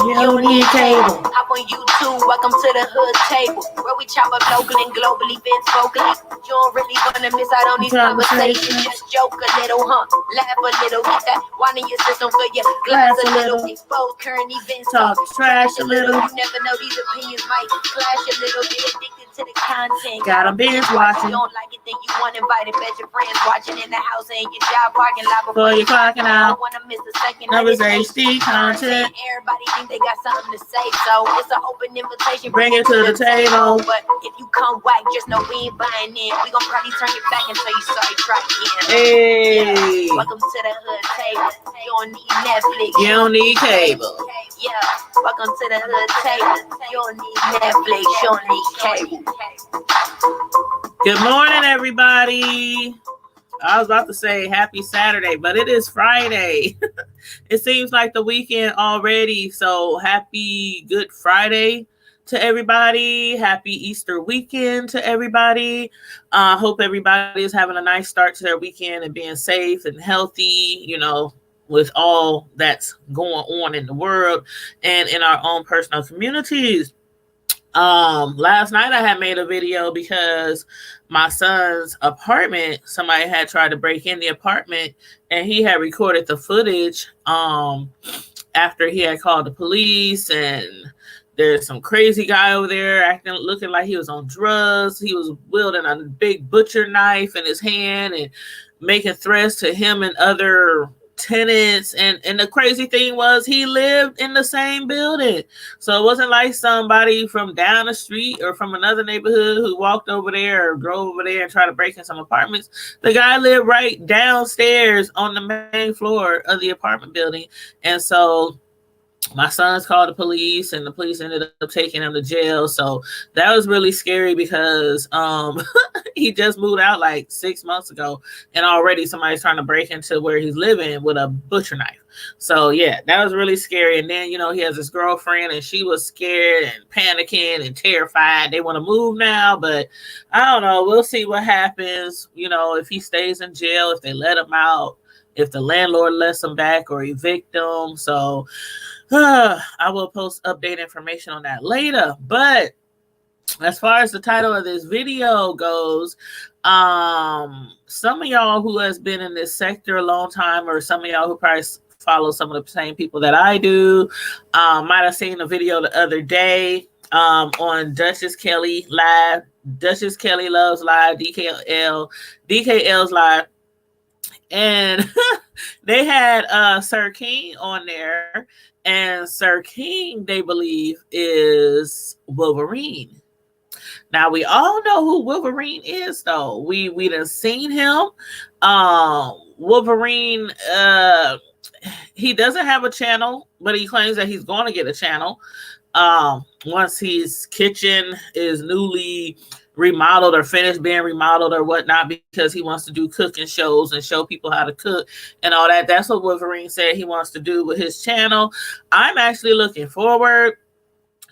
You don't need cable. Hop on YouTube, welcome to the hood table, where we chop up local and global events vocally. You don't really wanna miss out on these conversations. Just joke a little, laugh a little, get that wine in your system for your glass a little. Expose current events, talk trash a little. You never know, these opinions might clash a little. Get addicted to the content. Got them binge watching. You don't like it, then you want invited. Bet your friends watching in the house and your job parking lot before you clocking out. Don't wanna miss a second of his HD content. Everybody think they got something to say, so it's an open invitation. Bring it to the table. But if you come whack, just know we ain't buying in. We gon' probably turn your back until you sorry try again. Hey. Yeah. Welcome to the hood table. You don't need Netflix. You don't need cable. Yeah. Welcome to the hood table. You don't need Netflix. You don't need cable. Good morning, everybody. I was about to say happy Saturday, but it is Friday. It seems like the weekend already. So happy Good Friday to everybody. Happy Easter weekend to everybody. Hope everybody is having a nice start to their weekend and being safe and healthy, you know, with all that's going on in the world and in our own personal communities. Last night I had made a video because my son's apartment, somebody had tried to break in the apartment and he had recorded the footage after he had called the police, and there's some crazy guy over there looking like he was on drugs. He was wielding a big butcher knife in his hand and making threats to him and other tenants, and the crazy thing was he lived in the same building, so it wasn't like somebody from down the street or from another neighborhood who walked over there or drove over there and tried to break in some apartments. The guy lived right downstairs on the main floor of the apartment building, and so my sons called the police and the police ended up taking him to jail. So that was really scary because he just moved out like 6 months ago and already somebody's trying to break into where he's living with a butcher knife. So yeah, that was really scary. And then, you know, he has his girlfriend and she was scared and panicking and terrified. They want to move now, but I don't know. We'll see what happens. You know, if he stays in jail, if they let him out, if the landlord lets him back or evict him. So I will post update information on that later. But as far as the title of this video goes, some of y'all who has been in this sector a long time, or some of y'all who probably follow some of the same people that I do, might have seen a video the other day on Duchess Kelly Live, Duchess Kelly Loves Live, DKL's Live. And they had Sir King on there. And Sir King, they believe, is Wolverine. Now, we all know who Wolverine is, though. We done seen him. Wolverine, he doesn't have a channel, but he claims that he's going to get a channel once his kitchen is newly remodeled or finished being remodeled or whatnot, because he wants to do cooking shows and show people how to cook and all that. That's what Wolverine said he wants to do with his channel. I'm actually looking forward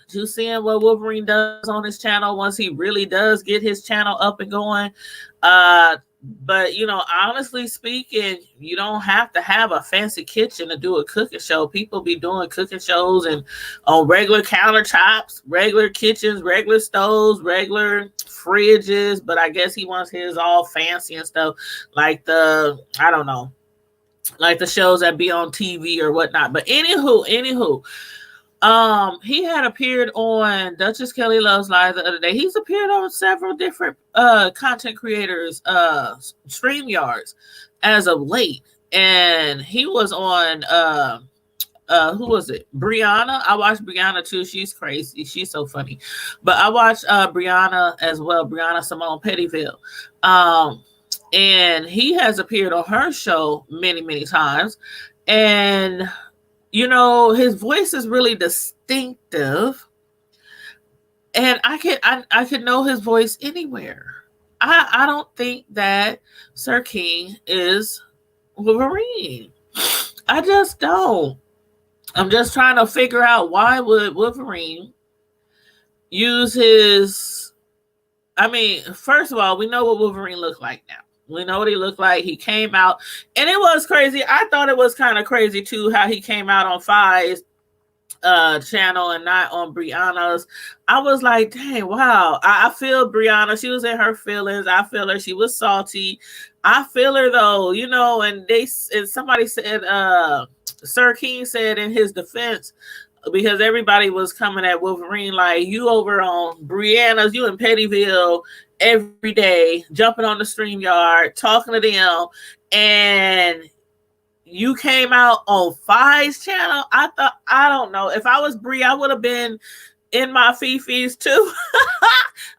to seeing what Wolverine does on his channel once he really does get his channel up and going. But, you know, honestly speaking, you don't have to have a fancy kitchen to do a cooking show. People be doing cooking shows and on regular countertops, regular kitchens, regular stoves, regular fridges. But I guess he wants his all fancy and stuff, like I don't know, like the shows that be on TV or whatnot. But anywho, he had appeared on Duchess Kelly Loves Live the other day. He's appeared on several different content creators StreamYards as of late, and he was on who was it? Brianna. I watched Brianna too. She's crazy. She's so funny. But I watched Brianna as well. Brianna Simone Pettyville. And he has appeared on her show many times, and you know, his voice is really distinctive, and I could know his voice anywhere. I don't think that Sir King is Wolverine. I just don't. I'm just trying to figure out, why would Wolverine use his... I mean, first of all, we know what Wolverine looked like now. We know what he looked like. He came out, and it was crazy. I thought it was kind of crazy too how he came out on Fives channel and not on Brianna's. I was like, dang, wow. I feel Brianna. She was in her feelings. I feel her. She was salty. I feel her though, and somebody said, Sir King said in his defense, because everybody was coming at Wolverine like, you over on Brianna's, you in Pettyville every day, jumping on the StreamYard, talking to them, and you came out on Fi's channel. I don't know. If I was Brie, I would have been in my Fifi's too.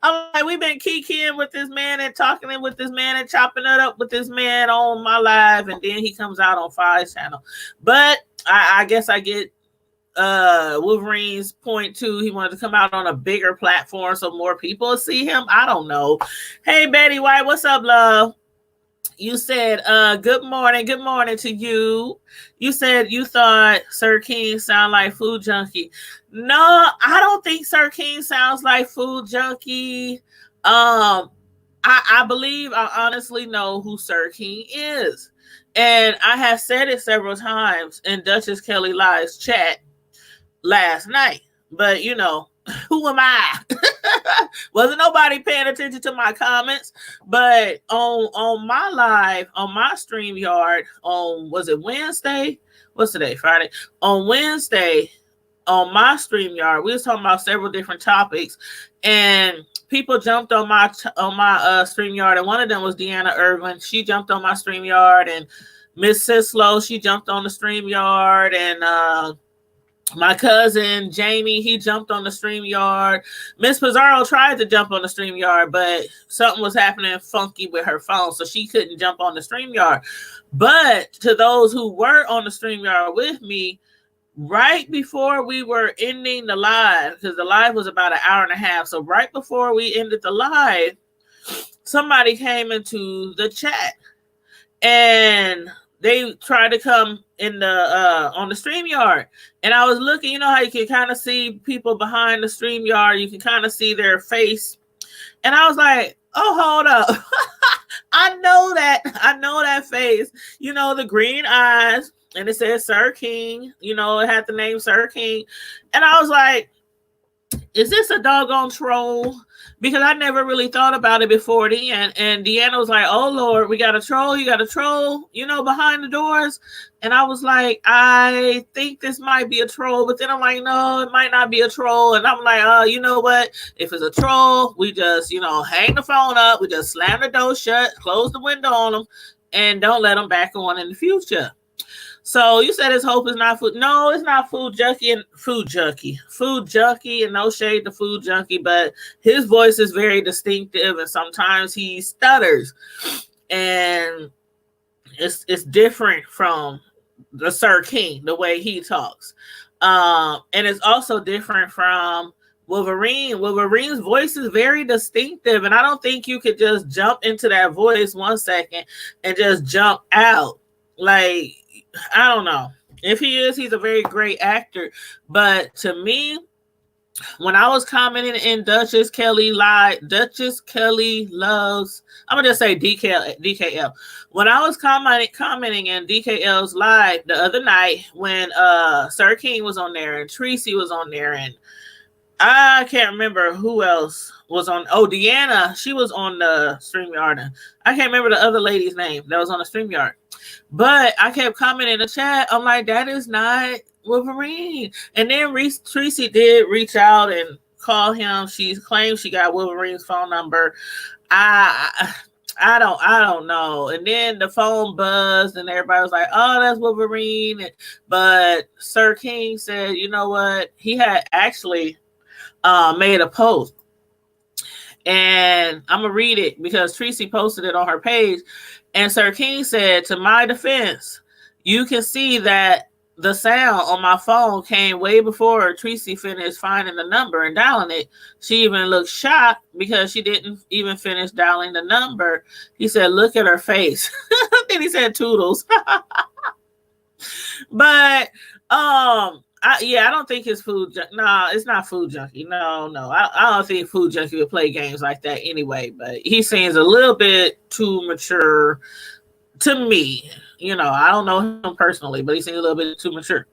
I'm like, we've been kikiing with this man and talking with this man and chopping it up with this man on my live, and then he comes out on Fi's channel. But I guess I get Wolverine's point too. He wanted to come out on a bigger platform so more people see him. I don't know. Hey Betty White, what's up, love? You said good morning to you. You said you thought Sir King sound like Food Junkie. No, I don't think Sir King sounds like Food Junkie. I believe I honestly know who Sir King is, and I have said it several times in Duchess Kelly Live's chat last night, but who am I? Wasn't nobody paying attention to my comments. But on my live, on my StreamYard, was it Wednesday? What's today? Friday. On Wednesday, on my StreamYard, we was talking about several different topics, and people jumped on my StreamYard, and one of them was Deanna Irvin. She jumped on my StreamYard, and Miss Sislo, she jumped on the StreamYard, and my cousin Jamie, he jumped on the StreamYard. Miss Pizarro tried to jump on the StreamYard, but something was happening funky with her phone, so she couldn't jump on the StreamYard. But to those who were on the StreamYard with me, right before we were ending the live, because the live was about an hour and a half, so right before we ended the live, somebody came into the chat and they tried to come in the on the StreamYard, and I was looking. You know how you can kind of see people behind the StreamYard? You can kind of see their face, and I was like, "Oh, hold up! I know that face. The green eyes, and it says Sir King. It had the name Sir King, and I was like, is this a doggone troll?" Because I never really thought about it before then. And Deanna was like, oh, Lord, we got a troll. You got a troll, behind the doors. And I was like, I think this might be a troll. But then I'm like, no, it might not be a troll. And I'm like, you know what? If it's a troll, we just, hang the phone up. We just slam the door shut, close the window on them, and don't let them back on in the future. So you said his hope is not food. No, it's not Food Junkie, and no shade to Food Junkie, but his voice is very distinctive, and sometimes he stutters, and it's different from the Sir King, the way he talks, and it's also different from Wolverine. Wolverine's voice is very distinctive, and I don't think you could just jump into that voice 1 second and just jump out. Like, I don't know. If he is, he's a very great actor. But to me, when I was commenting in Duchess Kelly Loves, I'm gonna just say DKL. When I was commenting in DKL's live the other night, when Sir King was on there and Tracy was on there, and I can't remember who else was on. Oh, Deanna, she was on the StreamYard. I can't remember the other lady's name that was on the StreamYard. But I kept commenting in the chat. I'm like, that is not Wolverine. And then Tracy did reach out and call him. She claimed she got Wolverine's phone number. I don't know. And then the phone buzzed and everybody was like, oh, that's Wolverine. But Sir King said, you know what? He had actually made a post. And I'm going to read it because Tracy posted it on her page. And Sir King said, to my defense, you can see that the sound on my phone came way before Tracy finished finding the number and dialing it. She even looked shocked because she didn't even finish dialing the number. He said, look at her face. Then he said, toodles. But, I don't think it's Food Junkie. No, it's not Food Junkie. No. I don't think Food Junkie would play games like that anyway. But he seems a little bit too mature to me. I don't know him personally, but he seems a little bit too mature.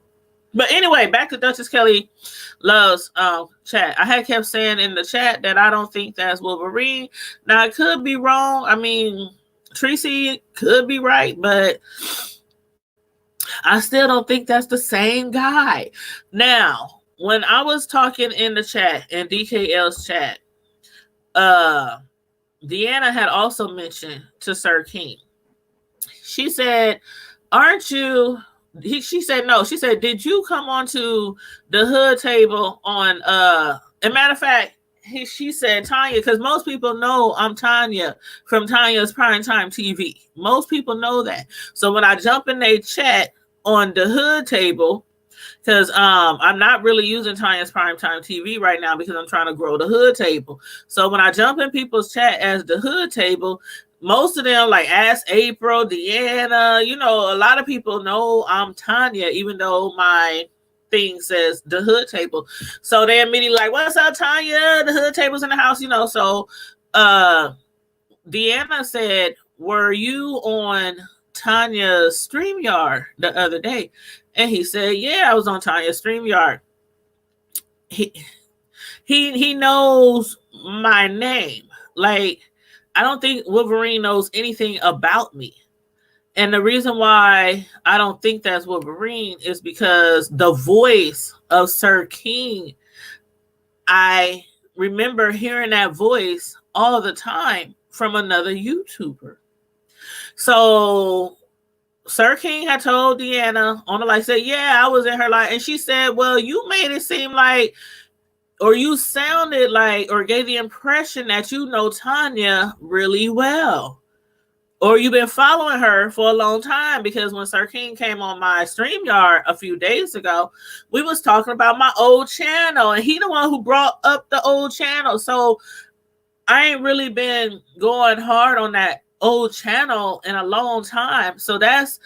But anyway, back to Duchess Kelly Love's chat. I had kept saying in the chat that I don't think that's Wolverine. Now I could be wrong. I mean, Tracy could be right, but I still don't think that's the same guy. Now, when I was talking in the chat, in DKL's chat, Deanna had also mentioned to Sir King. She said, aren't you... she said no. She said, did you come onto the hood table on... as a matter of fact, she said Tanya, because most people know I'm Tanya from Tanya's Primetime TV. Most people know that. So when I jump in their chat on the hood table, because I'm not really using Tanya's Primetime TV right now because I'm trying to grow the hood table. So when I jump in people's chat as the hood table, most of them, like Ask April, Deanna, you know, a lot of people know I'm Tanya, even though my thing says the hood table. So they immediately like, what's up, Tanya? The hood table's in the house, you know. So Deanna said, were you on Tanya's StreamYard the other day? And he said, yeah, I was on Tanya's StreamYard. He knows my name. Like, I don't think Wolverine knows anything about me. And the reason why I don't think that's Wolverine is because the voice of Sir King, I remember hearing that voice all the time from another YouTuber. So Sir King had told Deanna on the live, said, yeah, I was in her life. And she said, well, you made it seem like, or you sounded like, or gave the impression that you know Tanya really well. Or you've been following her for a long time, because when Sir King came on my StreamYard a few days ago, we was talking about my old channel, and he the one who brought up the old channel. So I ain't really been going hard on that old channel in a long time. So that's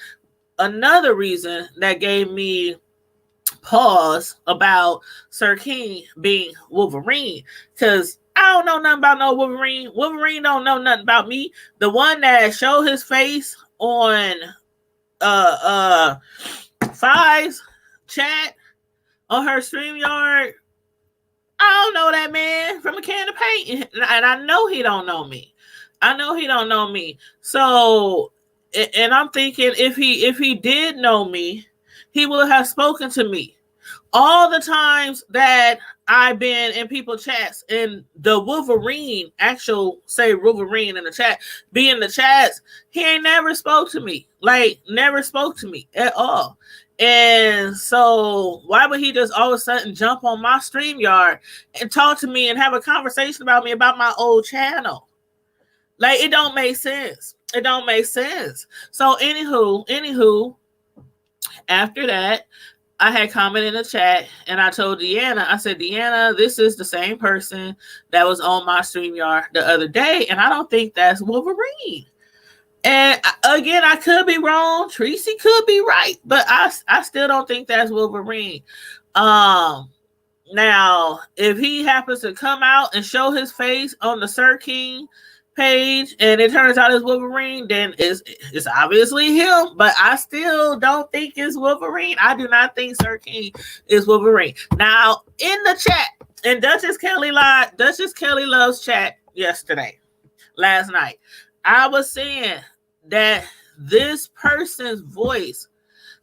another reason that gave me pause about Sir King being Wolverine, because I don't know nothing about no Wolverine. Wolverine don't know nothing about me. The one that showed his face on Fi's chat on her StreamYard, I don't know that man from a can of paint. And I know he don't know me. I know he don't know me. So, and I'm thinking if he did know me, he would have spoken to me. All the times that I've been in people chats, and the Wolverine, actual say Wolverine in the chat, be in the chats, he ain't never spoke to me. Like, never spoke to me at all. And so why would he just all of a sudden jump on my StreamYard and talk to me and have a conversation about me, about my old channel? Like, it don't make sense. It don't make sense. So anywho, after that, I had commented in the chat, and I told Deanna, I said, Deanna, this is the same person that was on my StreamYard the other day, and I don't think that's Wolverine. And again, I could be wrong. Tracy could be right, but I still don't think that's Wolverine. Now, if he happens to come out and show his face on the Sir King page and it turns out it's Wolverine, then it's obviously him, but I still don't think it's Wolverine. I do not think Sir King is Wolverine. Now, in the chat, in Duchess Kelly Love's chat last night, I was saying that this person's voice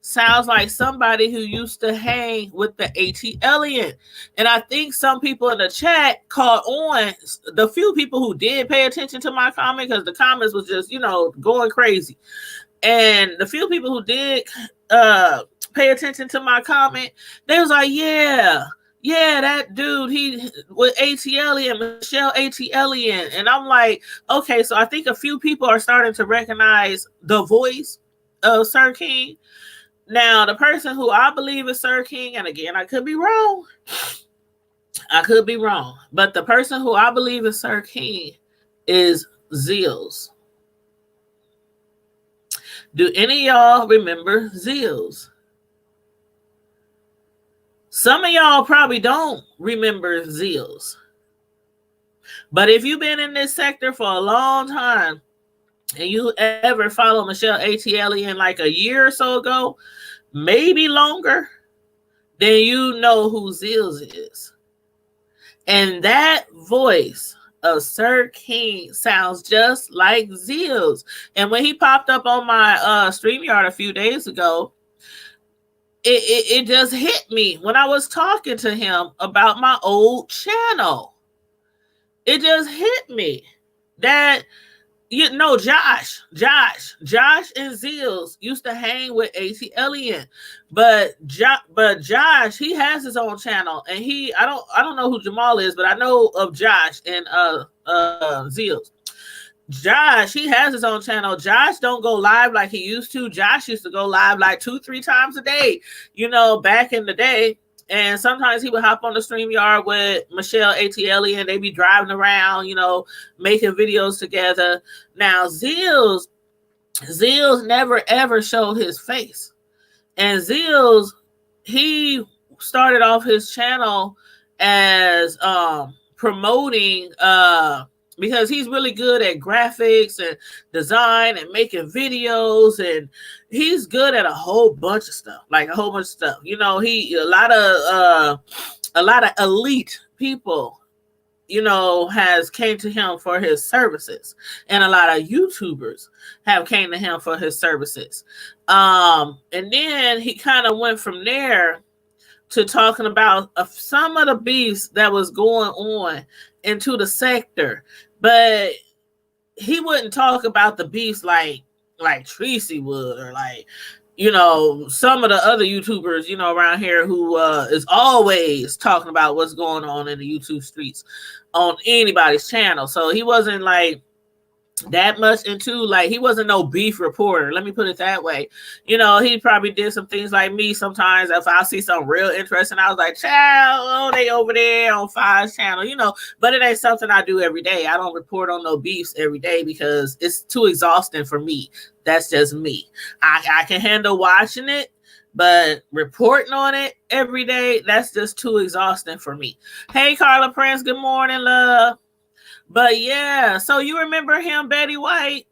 sounds like somebody who used to hang with the ATLian. And I think some people in the chat caught on, the few people who did pay attention to my comment, because the comments was just, going crazy. And the few people who did pay attention to my comment, they was like, yeah, that dude, he with ATLian, Michelle ATLian. And I'm like, okay, so I think a few people are starting to recognize the voice of Sir King. Now, the person who I believe is Sir King, and again, I could be wrong, but the person who I believe is Sir King is Zillz. Do any of y'all remember Zillz? Some of y'all probably don't remember Zillz. But if you've been in this sector for a long time, and you ever follow Michelle ATLian like a year or so ago, maybe longer, then you know who Zillz is. And that voice of Sir King sounds just like Zillz. And when he popped up on my StreamYard a few days ago, it just hit me when I was talking to him about my old channel. It just hit me that, you know, Josh and Zillz used to hang with ATLian, but Josh, he has his own channel, and I don't know who Jamal is, but I know of Josh and Zillz. Josh, he has his own channel. Josh don't go live like he used to. Josh used to go live like 2-3 times a day, you know, back in the day. And sometimes he would hop on the StreamYard with Michelle ATLian, and they be driving around, you know, making videos together. Now, Zillz never ever showed his face. And Zillz, he started off his channel as promoting because he's really good at graphics and design and making videos, and he's good at a whole bunch of stuff, You know, a lot of elite people, you know, has came to him for his services, and a lot of YouTubers have came to him for his services. And then he kind of went from there to talking about some of the beefs that was going on into the sector, but he wouldn't talk about the beefs like Tracy would, or like, you know, some of the other YouTubers, you know, around here who is always talking about what's going on in the YouTube streets on anybody's channel. So he wasn't like that much into, like, he wasn't no beef reporter, let me put it that way. You know, he probably did some things like me sometimes. If I see something real interesting, I was like, child, oh, they over there on Five's channel, you know. But it ain't something I do every day. I don't report on no beefs every day because it's too exhausting for me. That's just me. I can handle watching it, but reporting on it every day, that's just too exhausting for me. Hey, Carla Prince, good morning, love. But yeah, so you remember him, Betty White?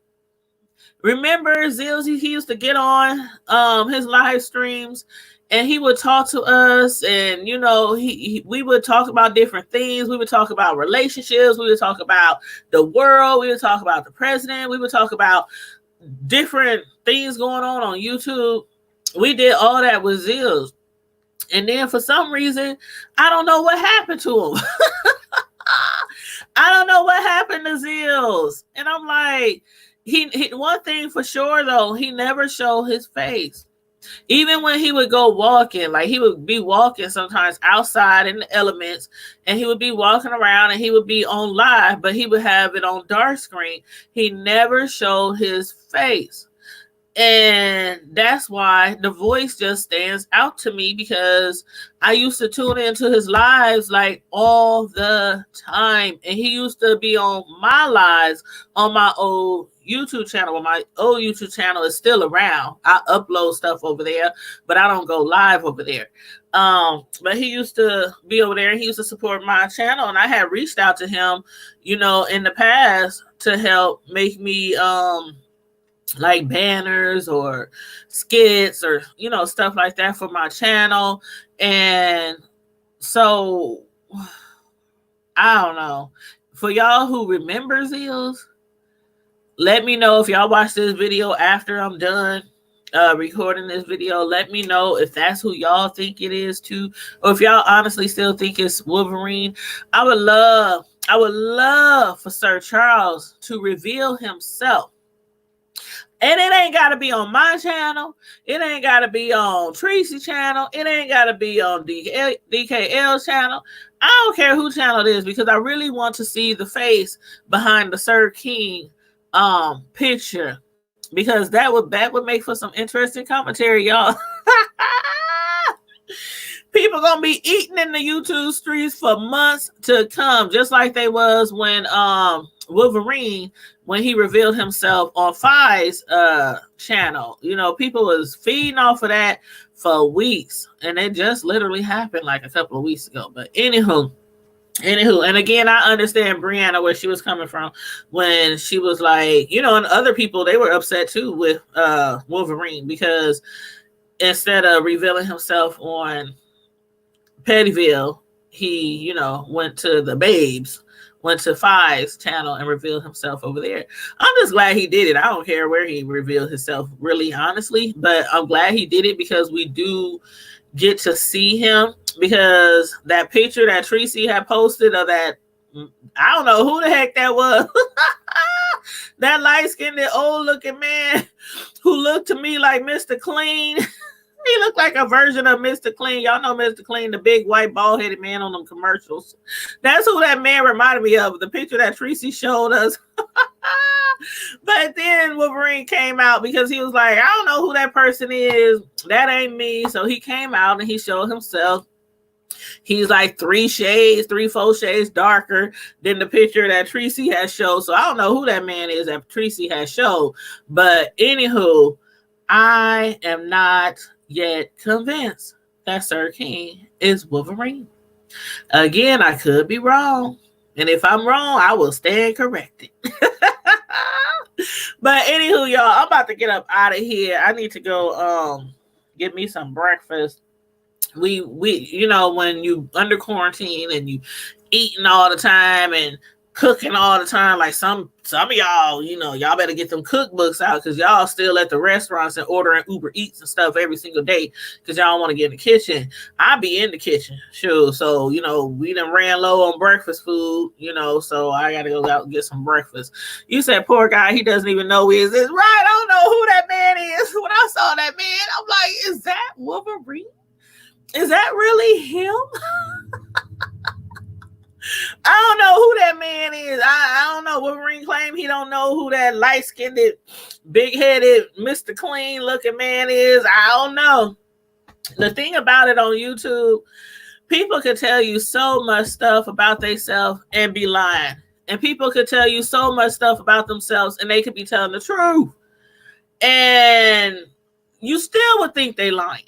Remember Zillz? He used to get on his live streams, and he would talk to us, and you know, we would talk about different things. We would talk about relationships. We would talk about the world. We would talk about the president. We would talk about different things going on YouTube. We did all that with Zillz, and then for some reason, I don't know what happened to him. I don't know what happened to Zillz. And I'm like, he one thing for sure though, he never showed his face. Even when he would go walking, like he would be walking sometimes outside in the elements, and he would be walking around and he would be on live, but he would have it on dark screen. He never showed his face. And that's why the voice just stands out to me, because I used to tune into his lives like all the time. And he used to be on my lives on my old YouTube channel. Well, my old YouTube channel is still around. I upload stuff over there, but I don't go live over there. But he used to be over there, and he used to support my channel. And I had reached out to him, you know, in the past to help make me like banners or skits or, you know, stuff like that for my channel. And so I don't know, for y'all who remember Zillz, let me know if y'all watch this video after I'm done recording this video. Let me know if that's who y'all think it is too, or if y'all honestly still think it's Wolverine. I would love for Sir Charles to reveal himself. And it ain't got to be on my channel. It ain't got to be on Tracy's channel. It ain't got to be on DKL's channel. I don't care who channel it is, because I really want to see the face behind the Sir King picture, because that would make for some interesting commentary, y'all. People gonna be eating in the YouTube streets for months to come, just like they was when Wolverine, when he revealed himself on Five's channel. You know, people was feeding off of that for weeks, and it just literally happened like a couple of weeks ago. But anywho, and again, I understand Brianna where she was coming from when she was like, you know, and other people, they were upset too with Wolverine, because instead of revealing himself on Pettyville, he, went to the Babes, went to Five's channel and revealed himself over there. I'm just glad he did it. I don't care where he revealed himself, really, honestly, but I'm glad he did it because we do get to see him, because that picture that Tracy had posted of that, I don't know who the heck that was. That light-skinned, old-looking man who looked to me like Mr. Clean. He looked like a version of Mr. Clean. Y'all know Mr. Clean, the big white bald-headed man on them commercials. That's who that man reminded me of. The picture that Tracy showed us. But then Wolverine came out because he was like, I don't know who that person is. That ain't me. So he came out and he showed himself. He's like 4 shades darker than the picture that Tracy has showed. So I don't know who that man is that Tracy has showed. But anywho, I am not yet convinced that Sir King is Wolverine. Again, I could be wrong. And if I'm wrong, I will stand corrected. But anywho, y'all, I'm about to get up out of here. I need to go get me some breakfast. We when you under quarantine and you eating all the time and cooking all the time, like some of y'all, y'all better get them cookbooks out, because y'all still at the restaurants and ordering Uber Eats and stuff every single day because y'all want to get in the kitchen. I be in the kitchen, sure. So we done ran low on breakfast food, so I gotta go out and get some breakfast. You said poor guy, he doesn't even know who is this, right? I don't know who that man is. When I saw that man, I'm like, is that Wolverine? Is that really him? I don't know who that man is. I don't know. Wolverine claimed he don't know who that light-skinned, big-headed, Mr. Clean-looking man is. I don't know. The thing about it on YouTube, people could tell you so much stuff about themselves and be lying. And people could tell you so much stuff about themselves and they could be telling the truth. And you still would think they lying.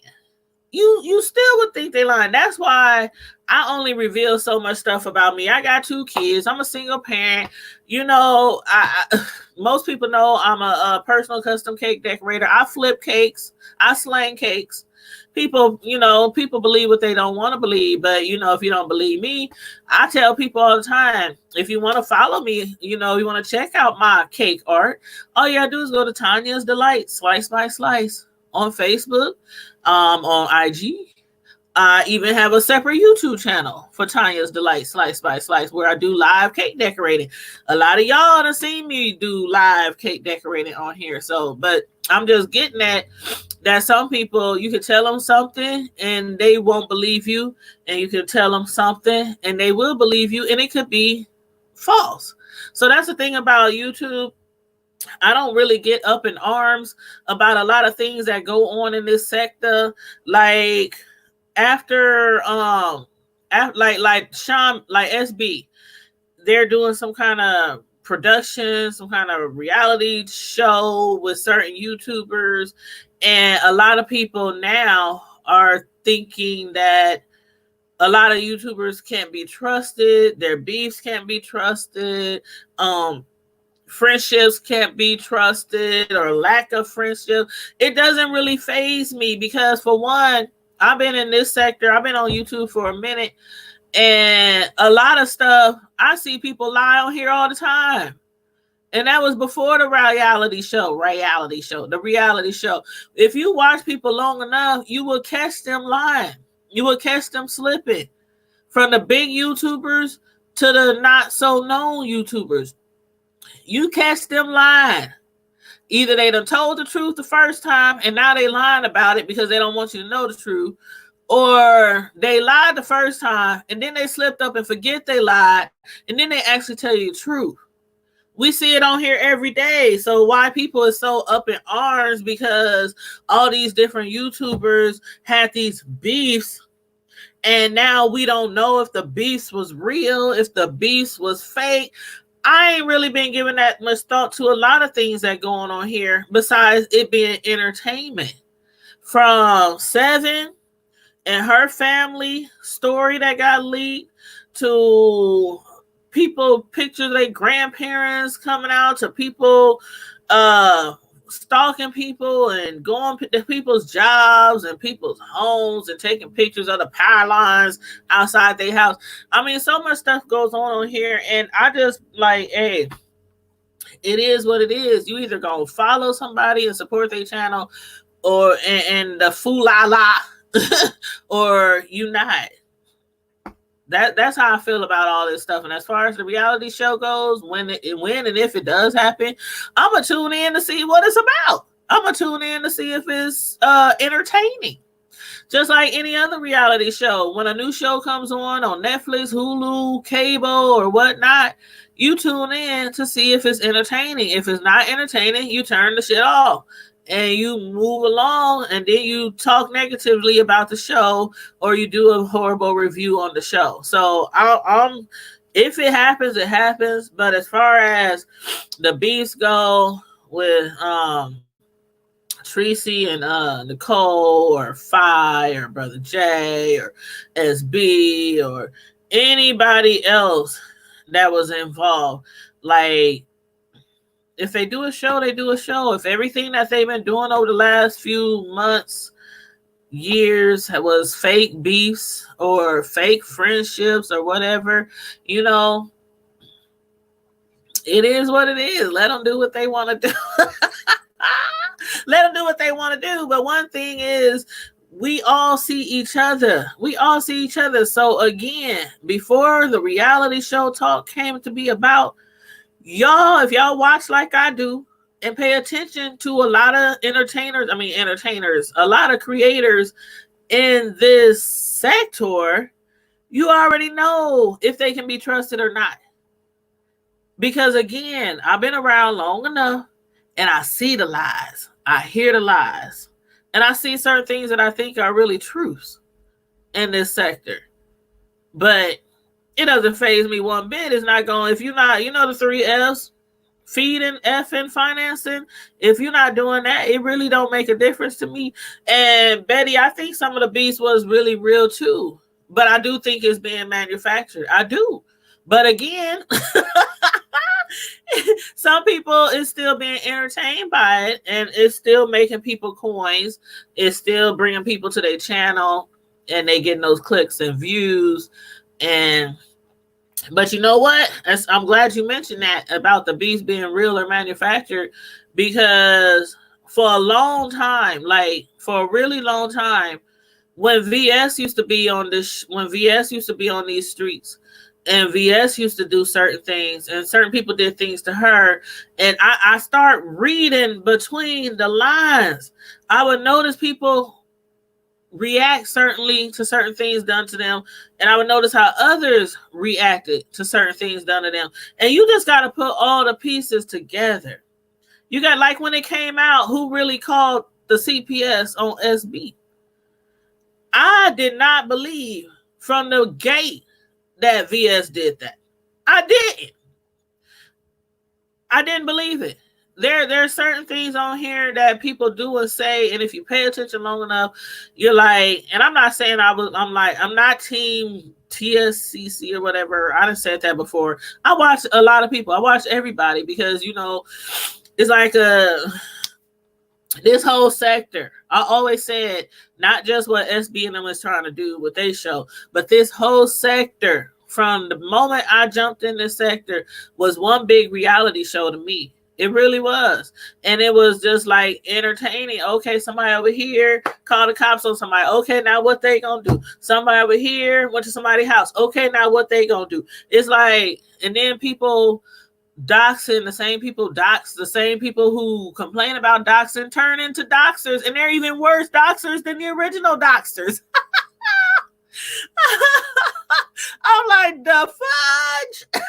You still would think they lying. That's why I only reveal so much stuff about me. I got 2 kids. I'm a single parent. Most people know I'm a personal custom cake decorator. I flip cakes. I slang cakes. People believe what they don't want to believe. But, if you don't believe me, I tell people all the time, if you want to follow me, you want to check out my cake art, all you got to do is go to Tanya's Delight, Slice by Slice on Facebook. On IG, I even have a separate YouTube channel for Tanya's Delight, Slice by Slice, where I do live cake decorating. A lot of y'all have seen me do live cake decorating on here. So, but I'm just getting at that some people, you can tell them something and they won't believe you, and you can tell them something and they will believe you, and it could be false. So that's the thing about YouTube. I don't really get up in arms about a lot of things that go on in this sector. Like after like Sean, like SB, they're doing some kind of production, some kind of reality show with certain YouTubers, and a lot of people now are thinking that a lot of YouTubers can't be trusted, their beefs can't be trusted, friendships can't be trusted, or lack of friendship. It doesn't really faze me because, for one, I've been in this sector. I've been on YouTube for a minute, and a lot of stuff, I see people lie on here all the time. And that was before the reality show. The reality show. If you watch people long enough, you will catch them lying. You will catch them slipping. From the big YouTubers to the not so known YouTubers. You catch them lying. Either they done told the truth the first time and now they lying about it because they don't want you to know the truth, or they lied the first time and then they slipped up and forget they lied and then they actually tell you the truth. We see it on here every day. So why people are so up in arms because all these different YouTubers had these beefs, and now we don't know if the beefs was real, if the beefs was fake. I ain't really been giving that much thought to a lot of things that going on here besides it being entertainment. From Seven and her family story that got leaked, to people pictures of their grandparents coming out, to people stalking people and going to people's jobs and people's homes and taking pictures of the power lines outside their house. I mean, so much stuff goes on here, and I just like, hey, it is what it is. You either gonna follow somebody and support their channel, or and the fool la la, or you not. That's how I feel about all this stuff. And as far as the reality show goes, when and if it does happen, I'm gonna tune in to see what it's about. I'm gonna tune in to see if it's entertaining. Just like any other reality show, when a new show comes on Netflix, Hulu, cable, or whatnot, you tune in to see if it's entertaining. If it's not entertaining, you turn the shit off and you move along, and then you talk negatively about the show, or you do a horrible review on the show. So I'm if it happens, it happens. But as far as the beefs go with Tracy and Nicole, or Phi, or Brother J, or SB, or anybody else that was involved, like, if they do a show, they do a show. If everything that they've been doing over the last few months, years, was fake beefs or fake friendships or whatever, you know, it is what it is. Let them do what they want to do. Let them do what they want to do. But one thing is, we all see each other. We all see each other. So again, before the reality show talk came to be about, y'all, if y'all watch like I do and pay attention to a lot of entertainers, a lot of creators in this sector, you already know if they can be trusted or not. Because again, I've been around long enough, and I see the lies. I hear the lies. And I see certain things that I think are really truths in this sector. But it doesn't faze me one bit. It's not going, if you're not, the 3 F's, feeding, effing, financing, if you're not doing that, it really don't make a difference to me. And Betty, I think some of the beats was really real too. But I do think it's being manufactured. I do. But again, some people is still being entertained by it, and it's still making people coins. It's still bringing people to their channel, and they getting those clicks and views. But you know what? I'm glad you mentioned that about the beats being real or manufactured, because for a long time, for a really long time, when VS used to be on these streets, and VS used to do certain things, and certain people did things to her, and I start reading between the lines. I would notice people react certainly to certain things done to them, and I would notice how others reacted to certain things done to them. And you just got to put all the pieces together. You got, like, when it came out, who really called the CPS on SB? I did not believe from the gate that VS did that. I didn't believe it. There are certain things on here that people do and say, and if you pay attention long enough, you're like, and I'm not saying I'm not team TSCC or whatever. I done said that before. I watch a lot of people. I watch everybody, because, it's like this whole sector. I always said, not just what SB and them is trying to do with their show, but this whole sector, from the moment I jumped in this sector, was one big reality show to me. It really was. And it was just like entertaining. Okay, somebody over here called the cops on somebody. Okay, now what they gonna do? Somebody over here went to somebody's house. Okay, now what they gonna do? It's like, and then people doxing, the same people who complain about doxing turn into doxers, and they're even worse doxers than the original doxers. I'm like, the fudge.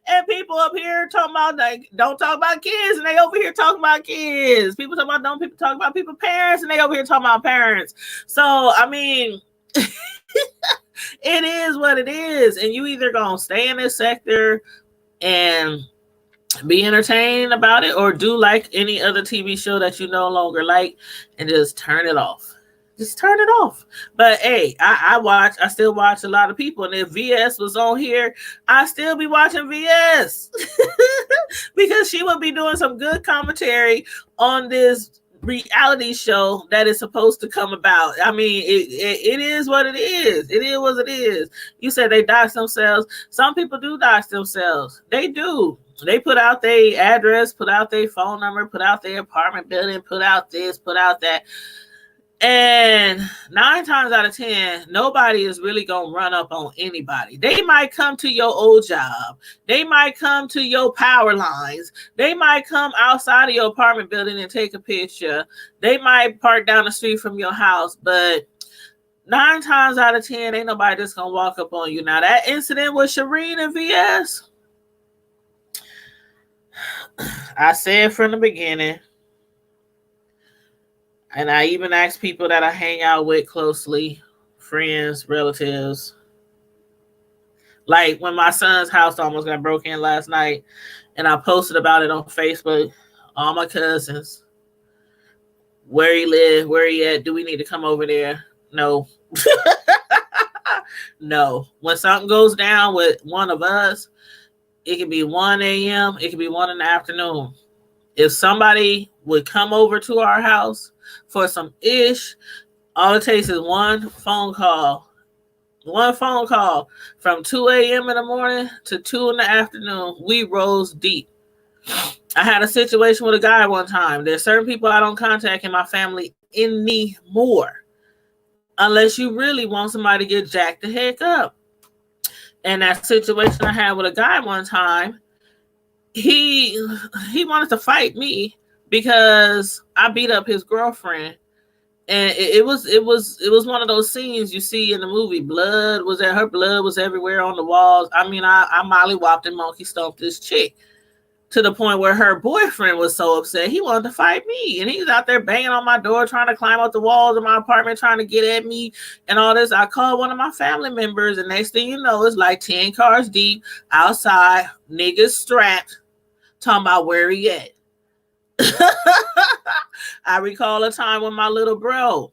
And people up here talking about, like, don't talk about kids, and they over here talking about kids. People talking about, don't people talk about people's parents, and they over here talking about parents. So, I mean, it is what it is. And you either gonna stay in this sector and be entertained about it, or do like any other TV show that you no longer like and just turn it off. Just turn it off. But hey, I still watch a lot of people. And if VS was on here, I still be watching VS. Because she would be doing some good commentary on this reality show that is supposed to come about. I mean, it is what it is. It is what it is. You said they dox themselves. Some people do dox themselves. They do. They put out their address, put out their phone number, put out their apartment building, put out this, put out that. And 9 times out of 10, nobody is really going to run up on anybody. They might come to your old job. They might come to your power lines. They might come outside of your apartment building and take a picture. They might park down the street from your house. But 9 times out of 10, ain't nobody just going to walk up on you. Now, that incident with Shireen and VS, I said from the beginning, and I even ask people that I hang out with closely, friends, relatives. Like when my son's house almost got broken in last night, and I posted about it on Facebook, all my cousins, where he live, where he at, do we need to come over there? No. No. When something goes down with one of us, it could be 1 a.m., it could be 1 in the afternoon. If somebody would come over to our house for some ish, all it takes is one phone call from 2 a.m. in the morning to 2 in the afternoon. We rose deep. I had a situation with a guy one time. There's certain people I don't contact in my family anymore unless you really want somebody to get jacked the heck up. And that situation I had with a guy one time, he wanted to fight me because I beat up his girlfriend, and it was one of those scenes you see in the movie. Blood was everywhere on the walls. I mean, I mollywopped and monkey stomped this chick to the point where her boyfriend was so upset he wanted to fight me, and he's out there banging on my door, trying to climb up the walls of my apartment, trying to get at me and all this. I called one of my family members, and next thing you know, it's like 10 cars deep outside, niggas strapped, talking about where he at. I recall a time when my little bro,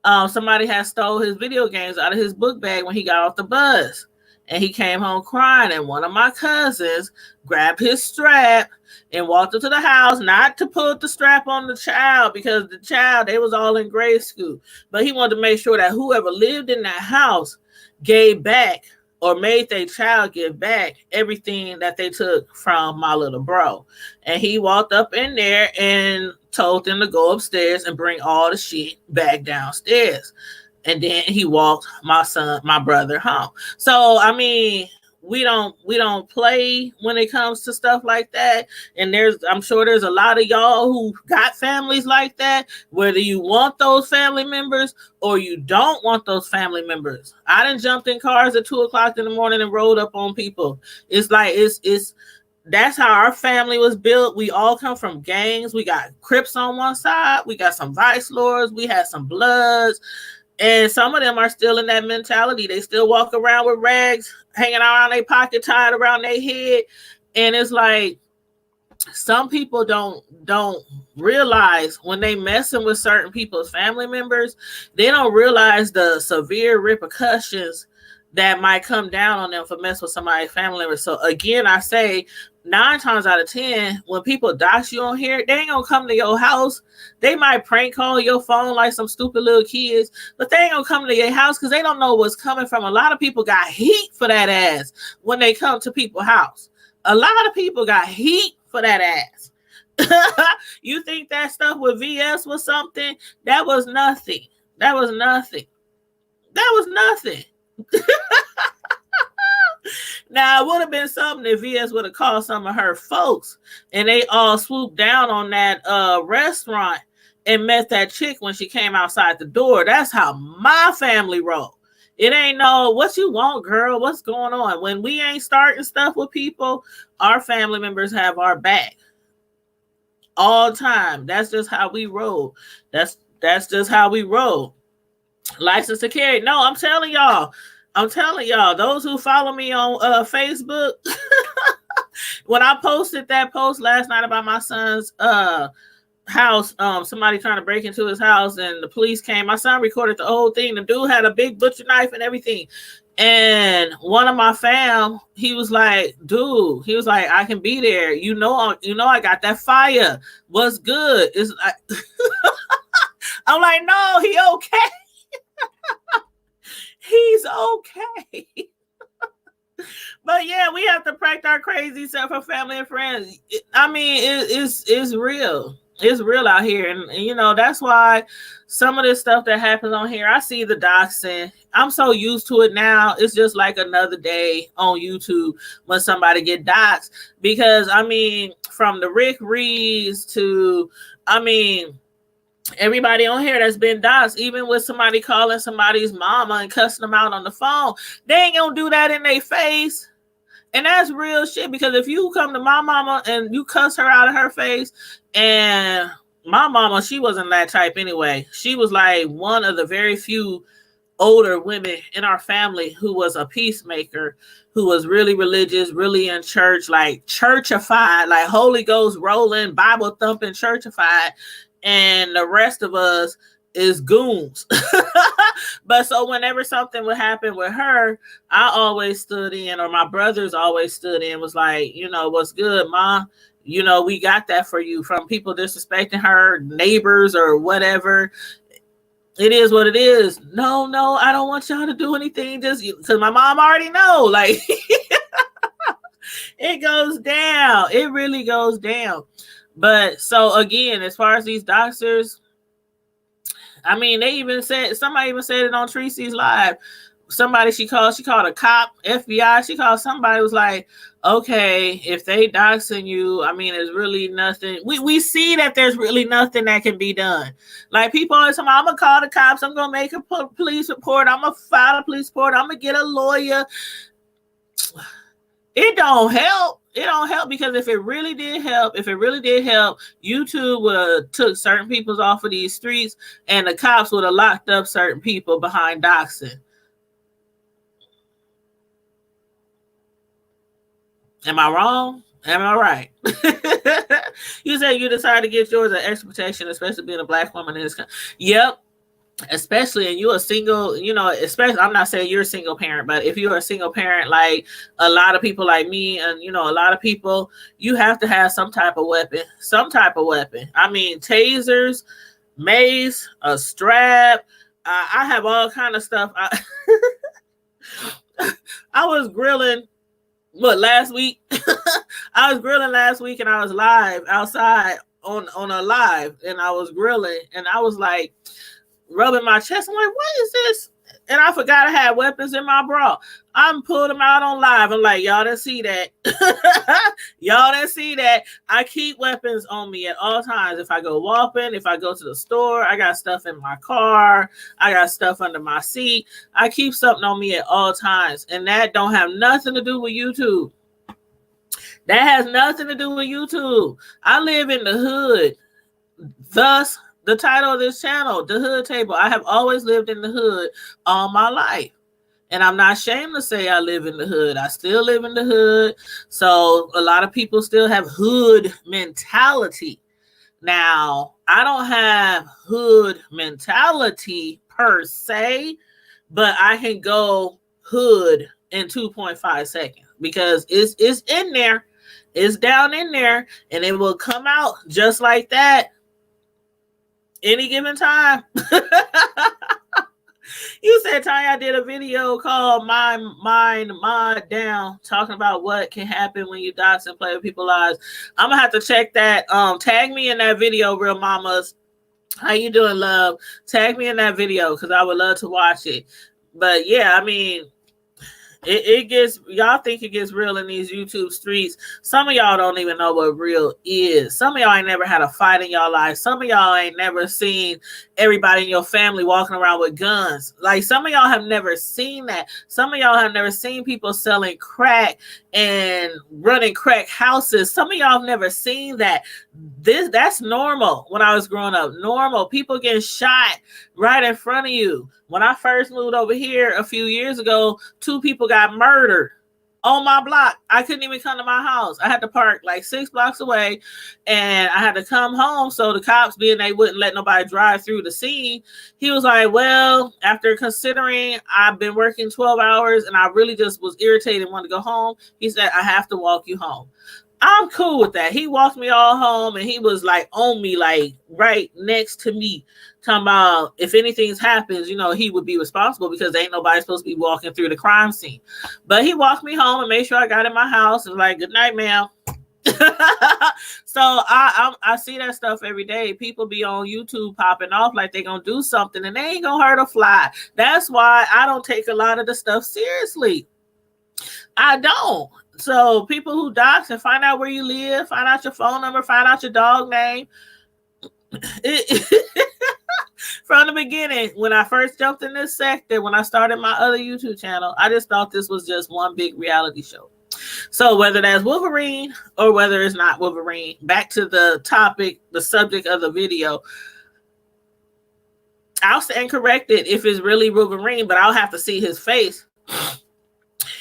somebody had stole his video games out of his book bag when he got off the bus, and he came home crying, and one of my cousins grabbed his strap and walked into the house, not to put the strap on the child, because the child, they was all in grade school, but he wanted to make sure that whoever lived in that house gave back or made their child give back everything that they took from my little bro. And he walked up in there and told them to go upstairs and bring all the shit back downstairs. And then he walked my brother home. So, I mean, we don't play when it comes to stuff like that. And I'm sure there's a lot of y'all who got families like that, whether you want those family members or you don't want those family members. I done jumped in cars at 2:00 in the morning and rolled up on people. It's like, that's how our family was built. We all come from gangs. We got Crips on one side. We got some Vice Lords. We had some Bloods. And some of them are still in that mentality. They still walk around with rags hanging around their pocket, tied around their head. And it's like, some people don't realize when they messing with certain people's family members, they don't realize the severe repercussions that might come down on them for messing with somebody's family member. So again, I say 9 times out of 10, when people dox you on here, they ain't gonna come to your house. They might prank call your phone like some stupid little kids, but they ain't gonna come to your house because they don't know what's coming from. A lot of people got heat for that ass when they come to people's house. A lot of people got heat for that ass. You think that stuff with VS was something? That was nothing. That was nothing. That was nothing. Now, it would have been something if VS would have called some of her folks and they all swooped down on that restaurant and met that chick when she came outside the door. That's how my family roll. It ain't no, what you want, girl? What's going on? When we ain't starting stuff with people, our family members have our back all the time. That's just how we roll. That's just how we roll. License to carry. No, I'm telling y'all, those who follow me on Facebook, when I posted that post last night about my son's house, somebody trying to break into his house, and the police came. My son recorded the whole thing. The dude had a big butcher knife and everything. And one of my fam, he was like, dude, he was like, I can be there. You know, I got that fire. What's good? It's like, I'm like, no, he okay. He's okay. But yeah, we have to practice our crazy stuff for family and friends. I mean, it's real. It's real out here. And you know, that's why some of this stuff that happens on here, I see the doxing. I'm so used to it now. It's just like another day on YouTube when somebody get doxed. Because, I mean, from the Rick Reeds to, I mean, everybody on here that's been doxxed, even with somebody calling somebody's mama and cussing them out on the phone, they ain't gonna do that in their face. And that's real shit, because if you come to my mama and you cuss her out of her face, and my mama, she wasn't that type anyway. She was like one of the very few older women in our family who was a peacemaker, who was really religious, really in church, like churchified, like Holy Ghost rolling, Bible thumping, churchified. And the rest of us is goons. But so whenever something would happen with her, I always stood in, or my brothers always stood in, was like, you know, what's good, Ma? You know, we got that for you. From people disrespecting her, neighbors or whatever. It is what it is. No, I don't want y'all to do anything. Just because my mom already know. Like, it goes down. It really goes down. But so again, as far as these doxers, I mean, somebody even said it on Tracy's live. Somebody she called a cop, FBI. She called somebody, was like, okay, if they doxing you, I mean, there's really nothing. We see that there's really nothing that can be done. Like, people always say, I'm going to call the cops. I'm going to make a police report. I'm going to file a police report. I'm going to get a lawyer. It don't help. It don't help, because if it really did help, YouTube would have took certain people off of these streets, and the cops would have locked up certain people behind doxing. Am I wrong? Am I right? You said you decided to get yours an extra protection, especially being a Black woman in this country. Yep. Especially, and you're a single, you know, especially, I'm not saying you're a single parent, but if you're a single parent, like a lot of people like me, and, you know, a lot of people, you have to have some type of weapon. I mean, tasers, mace, a strap. I have all kind of stuff. I was grilling, last week? I was grilling last week, and I was live outside on a live, and I was grilling, and I was like, rubbing my chest. I'm like, what is this? And I forgot I had weapons in my bra. I'm pulling them out on live. I'm like, y'all didn't see that. Y'all didn't see that. I keep weapons on me at all times. If I go walking, if I go to the store, I got stuff in my car. I got stuff under my seat. I keep something on me at all times. And that don't have nothing to do with YouTube. That has nothing to do with YouTube. I live in the hood. Thus, the title of this channel, The Hood Table. I have always lived in the hood all my life. And I'm not ashamed to say I live in the hood. I still live in the hood. So a lot of people still have hood mentality. Now, I don't have hood mentality per se, but I can go hood in 2.5 seconds, because it's in there. It's down in there, and it will come out just like that any given time. You said, Tanya, I did a video called Mind Down, talking about what can happen when you dox and play with people's lives. I'm gonna have to check that. Tag me in that video, real mamas. How you doing, love? Tag me in that video, because I would love to watch it. But yeah, I mean, it gets, y'all think it gets real in these YouTube streets. Some of y'all don't even know what real is. Some of y'all ain't never had a fight in y'all life. Some of y'all ain't never seen everybody in your family walking around with guns. Like, some of y'all have never seen that. Some of y'all have never seen people selling crack and running crack houses. Some of y'all have never seen that. That's normal. When I was growing up, normal. People getting shot right in front of you. When I first moved over here a few years ago, 2 people got murdered on my block. I couldn't even come to my house. I had to park like 6 blocks away, and I had to come home. So the cops, being they wouldn't let nobody drive through the scene, he was like, well, after considering I've been working 12 hours and I really just was irritated and wanted to go home, he said, I have to walk you home. I'm cool with that. He walked me all home, and he was like on me, like right next to me, talking about if anything happens, you know, he would be responsible because ain't nobody supposed to be walking through the crime scene. But he walked me home and made sure I got in my house and was like, good night, ma'am. So I see that stuff every day. People be on YouTube popping off like they gonna do something and they ain't gonna hurt a fly. That's why I don't take a lot of the stuff seriously. I don't. So people who dox and find out where you live, find out your phone number, find out your dog name. From the beginning, when I first jumped in this sector, when I started my other YouTube channel, I just thought this was just one big reality show. So whether that's Wolverine or whether it's not Wolverine, back to the topic, the subject of the video, I'll stand corrected if it's really Wolverine, but I'll have to see his face.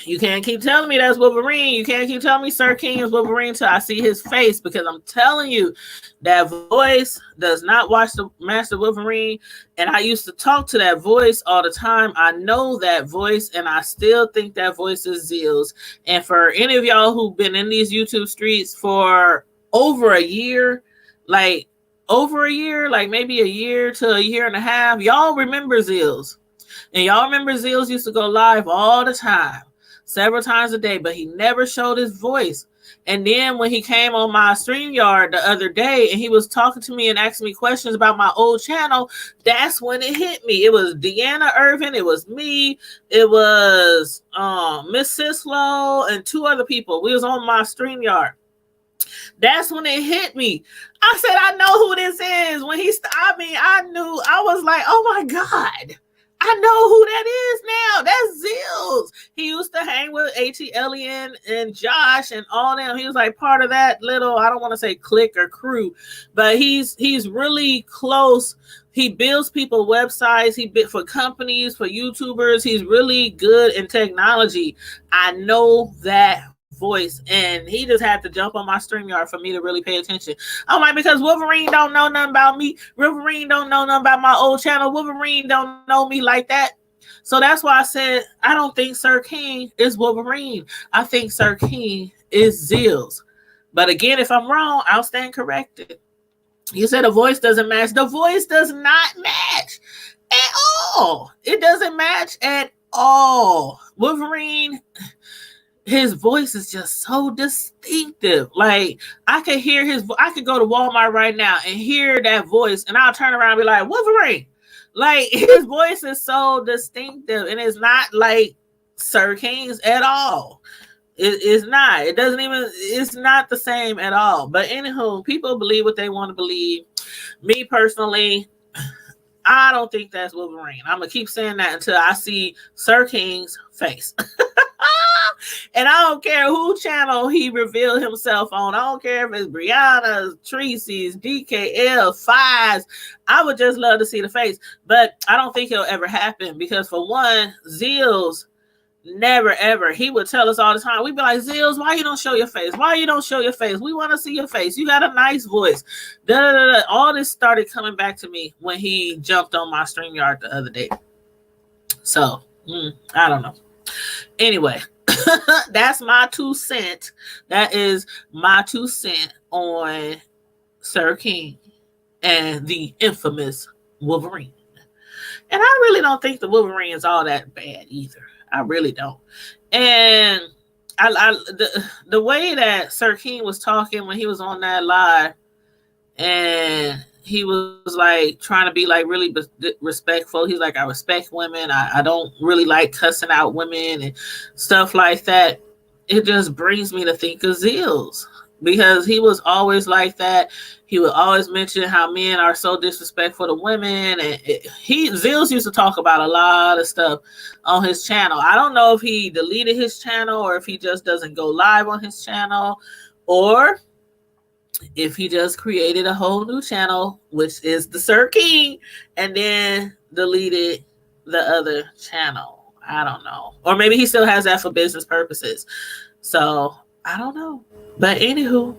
You can't keep telling me that's Wolverine. You can't keep telling me Sir King is Wolverine till I see his face, because I'm telling you, that voice does not watch the Master Wolverine. And I used to talk to that voice all the time. I know that voice, and I still think that voice is Zillz. And for any of y'all who've been in these YouTube streets for over a year, like maybe a year to a year and a half, y'all remember Zillz. And y'all remember Zillz used to go live all the time, several times a day, but he never showed his voice. And then when he came on my StreamYard the other day and he was talking to me and asking me questions about my old channel, that's when it hit me. It was Deanna Irvin, it was me, it was Miss Sislo and 2 other people. We was on my StreamYard. That's when it hit me. I said, I know who this is. When I knew, I was like, oh my God. I know who that is now. That's Zillz. He used to hang with ATLian and Josh and all them. He was like part of that little, I don't want to say clique or crew, but he's really close. He builds people websites. He bid for companies, for YouTubers. He's really good in technology. I know that voice, and he just had to jump on my StreamYard for me to really pay attention. I'm like, because Wolverine don't know nothing about me. Wolverine don't know nothing about my old channel. Wolverine don't know me like that. So that's why I said I don't think Sir King is Wolverine. I think Sir King is Zillz. But again, if I'm wrong, I'll stand corrected. You said the voice doesn't match. The voice does not match at all. It doesn't match at all. Wolverine, his voice is just so distinctive. Like I could hear I could go to Walmart right now and hear that voice, and I'll turn around and be like, Wolverine. Like his voice is so distinctive, and it's not like Sir King's at all. It's not. It's not the same at all. But anywho, people believe what they want to believe. Me personally, I don't think that's Wolverine. I'm going to keep saying that until I see Sir King's face. And I don't care who channel he revealed himself on. I don't care if it's Brianna's, Tracy's, DKL, Fives. I would just love to see the face. But I don't think it'll ever happen because, for one, Zillz never, ever. He would tell us all the time. We'd be like, Zillz, why you don't show your face? Why you don't show your face? We want to see your face. You got a nice voice. All this started coming back to me when he jumped on my StreamYard the other day. So, I don't know. Anyway, that's my 2 cents. That is my 2 cents on Sir King and the infamous Wolverine. And I really don't think the Wolverine is all that bad either. I really don't. And the way that Sir King was talking when he was on that live, and he was like trying to be like really respectful. He's like, I respect women. I don't really like cussing out women and stuff like that. It just brings me to think of Zillz, because he was always like that. He would always mention how men are so disrespectful to women. And Zillz used to talk about a lot of stuff on his channel. I don't know if he deleted his channel or if he just doesn't go live on his channel, or if he just created a whole new channel, which is the Sir King, and then deleted the other channel. I don't know. Or maybe he still has that for business purposes. So I don't know. But anywho,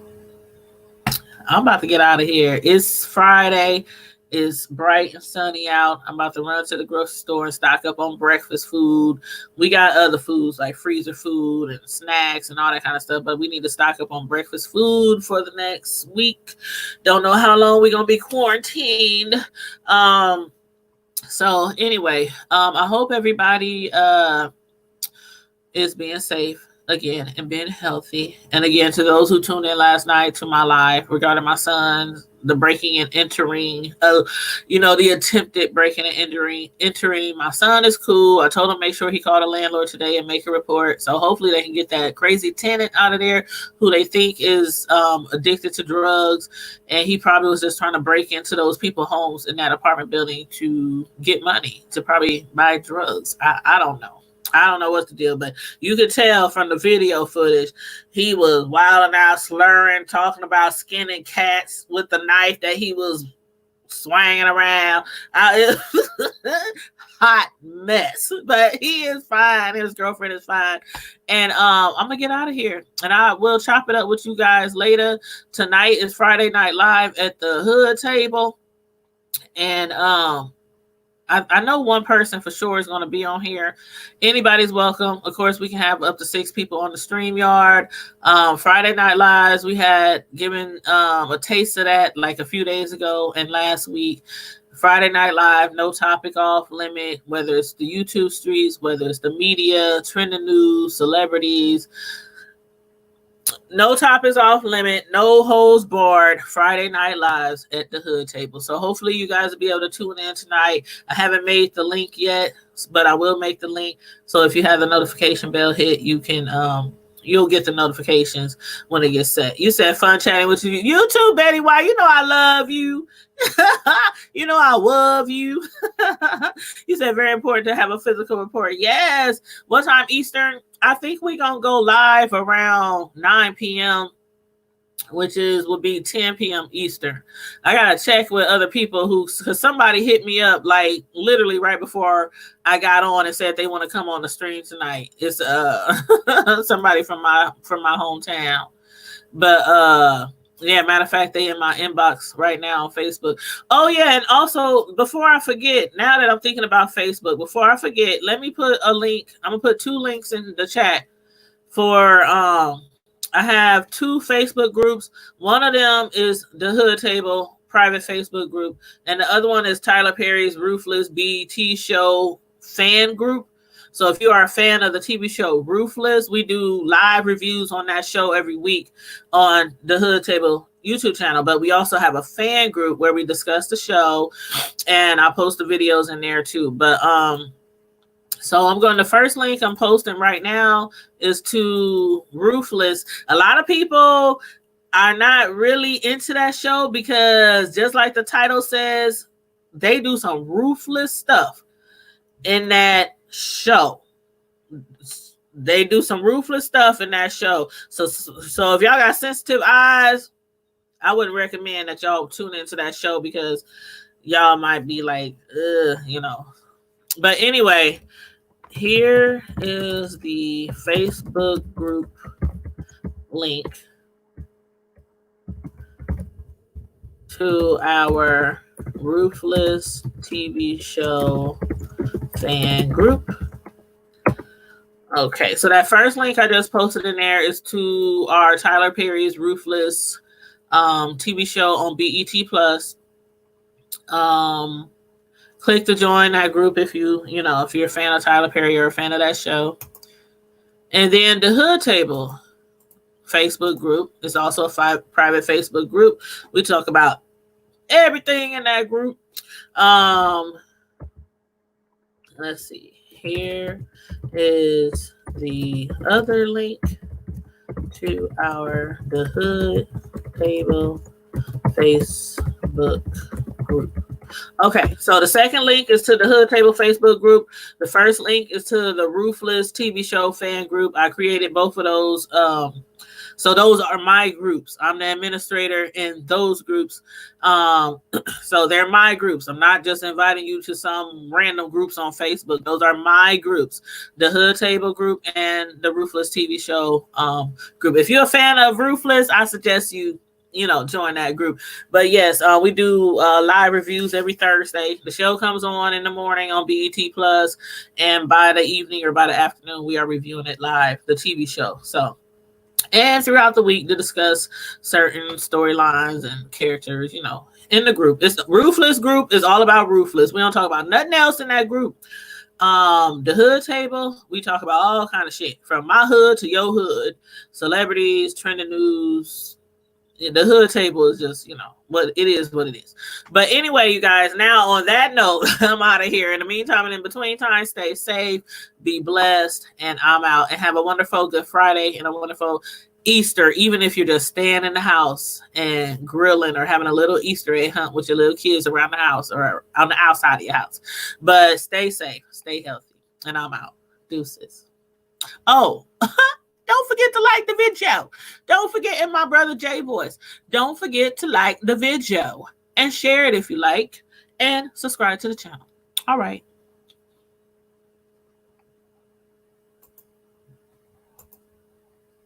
I'm about to get out of here. It's Friday. It's bright and sunny out. I'm about to run to the grocery store and stock up on breakfast food. We got other foods like freezer food and snacks and all that kind of stuff, but we need to stock up on breakfast food for the next week. Don't know how long we're gonna be quarantined. So anyway, I hope everybody is being safe again and being healthy. And again, to those who tuned in last night to my live regarding my son, the breaking and entering, the attempted breaking and entering. My son is cool. I told him make sure he called a landlord today and make a report. So hopefully they can get that crazy tenant out of there who they think is addicted to drugs. And he probably was just trying to break into those people's homes in that apartment building to get money to probably buy drugs. I don't know. I don't know what's the deal, but you could tell from the video footage, he was wilding out, slurring, talking about skinning cats with the knife that he was swinging around. Hot mess, but he is fine. His girlfriend is fine. And I'm going to get out of here, and I will chop it up with you guys later. Tonight is Friday Night Live at the Hood Table. And I know one person for sure is going to be on here. Anybody's welcome. Of course, we can have up to 6 people on the StreamYard. Friday Night Lives, we had given a taste of that like a few days ago and last week. Friday Night Live, no topic off limit, whether it's the YouTube streets, whether it's the media, trending news, celebrities. No topics off limit, no holds barred. Friday Night Lives at the Hood Table. So hopefully you guys will be able to tune in tonight. I haven't made the link yet, but I will make the link. So if you have the notification bell hit, you can you'll get the notifications when it gets set. You said fun chatting with you. You too, Betty White. You know I love you. You know I love you. You said very important to have a physical report. Yes. What time Eastern? I think we're going to go live around 9 p.m., which would be 10 p.m. Eastern. I got to check with other people because somebody hit me up like literally right before I got on and said they want to come on the stream tonight. It's somebody from my hometown. But yeah, matter of fact, they in my inbox right now on Facebook. Oh yeah, and also before I forget, now that I'm thinking about Facebook, before I forget, let me put a link. I'm gonna put 2 links in the chat for I have 2 Facebook groups. One of them is the Hood Table private Facebook group, and the other one is Tyler Perry's Ruthless BET Show fan group. So if you are a fan of the TV show Ruthless, we do live reviews on that show every week on the Hood Table YouTube channel. But we also have a fan group where we discuss the show, and I post the videos in there too. But so I'm going. The first link I'm posting right now is to Ruthless. A lot of people are not really into that show because, just like the title says, they do some ruthless stuff in that show. They do some ruthless stuff in that show. So if y'all got sensitive eyes, I wouldn't recommend that y'all tune into that show because y'all might be like, But anyway, here is the Facebook group link to our Ruthless TV show fan group. Okay, so that first link I just posted in there is to our Tyler Perry's Ruthless TV show on BET Plus. Click to join that group if you're a fan of Tyler Perry or a fan of that show. And then the Hood Table Facebook group is also a private Facebook group. We talk about everything in that group. Let's see. Here is the other link to the Hood Table Facebook group. Okay, so the second link is to the Hood Table Facebook group. The first link is to the Ruthless TV show fan group. I created both of those So those are my groups. I'm the administrator in those groups. So they're my groups. I'm not just inviting you to some random groups on Facebook. Those are my groups. The Hood Table group and the Ruthless TV show group. If you're a fan of Ruthless, I suggest you join that group. But yes, we do live reviews every Thursday. The show comes on in the morning on BET Plus, and by the evening or by the afternoon, we are reviewing it live, the TV show. So, and throughout the week to discuss certain storylines and characters, in the group. It's the Ruthless group is all about Ruthless. We don't talk about nothing else in that group. The Hood Table, we talk about all kind of shit, from my hood to your hood, celebrities, trending news. The Hood Table is just, what it is. But anyway, you guys, now on that note, I'm out of here. In the meantime and in between time, stay safe, be blessed, and I'm out. And have a wonderful Good Friday and a wonderful Easter, even if you're just staying in the house and grilling or having a little Easter egg hunt with your little kids around the house or on the outside of your house. But stay safe, stay healthy, and I'm out. Deuces. Oh, don't forget to like the video. Don't forget, in my brother Jay voice, don't forget to like the video and share it if you like, and subscribe to the channel. All right.